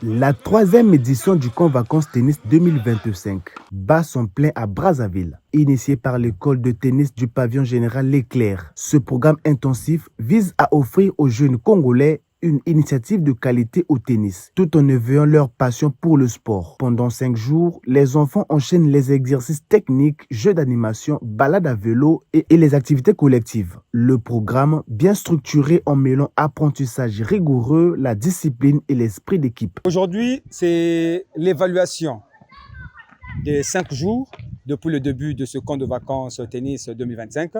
La troisième édition du camp vacances tennis 2025 bat son plein à Brazzaville. Initié par l'école de tennis du pavillon général Leclerc, ce programme intensif vise à offrir aux jeunes Congolais une initiative de qualité au tennis, tout en éveillant leur passion pour le sport. Pendant 5 jours, les enfants enchaînent les exercices techniques, jeux d'animation, balades à vélo et les activités collectives. Le programme, bien structuré en mêlant apprentissage rigoureux, la discipline et l'esprit d'équipe. Aujourd'hui, c'est l'évaluation des 5 jours depuis le début de ce camp de vacances tennis 2025.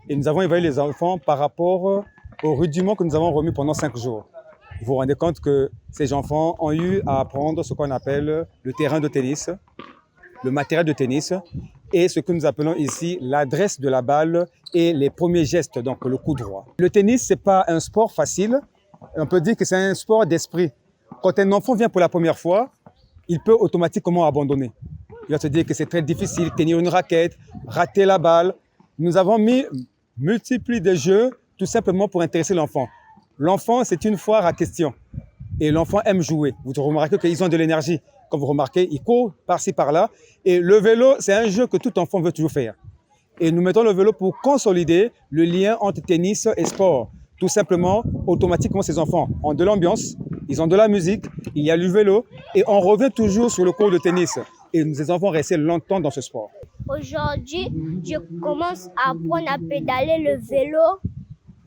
Et nous avons évalué les enfants par rapport aux rudiments que nous avons remis pendant 5 jours. Vous vous rendez compte que ces enfants ont eu à apprendre ce qu'on appelle le terrain de tennis, le matériel de tennis et ce que nous appelons ici l'adresse de la balle et les premiers gestes, donc le coup droit. Le tennis, ce n'est pas un sport facile. On peut dire que c'est un sport d'esprit. Quand un enfant vient pour la première fois, il peut automatiquement abandonner. Il va se dire que c'est très difficile, tenir une raquette, rater la balle. Nous avons mis multiples de jeux tout simplement pour intéresser l'enfant. L'enfant, c'est une foire à questions. Et l'enfant aime jouer. Vous remarquez qu'ils ont de l'énergie. Comme vous remarquez, ils courent par-ci, par-là. Et le vélo, c'est un jeu que tout enfant veut toujours faire. Et nous mettons le vélo pour consolider le lien entre tennis et sport. Tout simplement, automatiquement, ces enfants ont de l'ambiance, ils ont de la musique, il y a le vélo. Et on revient toujours sur le cours de tennis. Et ces enfants restent longtemps dans ce sport. Aujourd'hui, je commence à apprendre à pédaler le vélo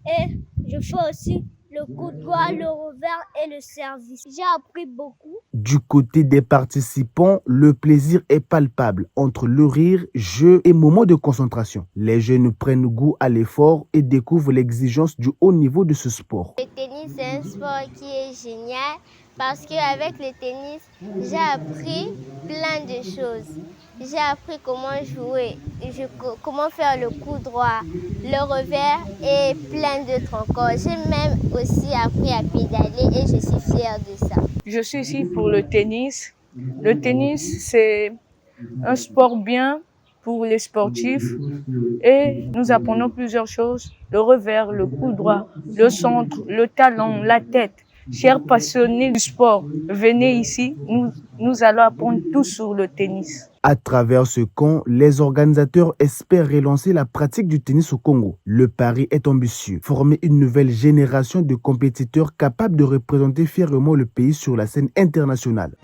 et je fais aussi le coup droit, le revers et le service. J'ai appris beaucoup. Du côté des participants, le plaisir est palpable entre le rire, jeu et moments de concentration. Les jeunes prennent goût à l'effort et découvrent l'exigence du haut niveau de ce sport. Le tennis, c'est un sport qui est génial parce qu'avec le tennis, j'ai appris plein de choses. J'ai appris comment jouer, comment faire le coup droit, le revers et plein d'autres encore. J'ai même aussi appris à pédaler et je suis fière de ça. Je suis ici pour le tennis. Le tennis, c'est un sport bien pour les sportifs et nous apprenons plusieurs choses. Le revers, le coup droit, le centre, le talon, la tête. Chers passionnés du sport, venez ici, nous allons apprendre tout sur le tennis. À travers ce camp, les organisateurs espèrent relancer la pratique du tennis au Congo. Le pari est ambitieux, former une nouvelle génération de compétiteurs capables de représenter fièrement le pays sur la scène internationale.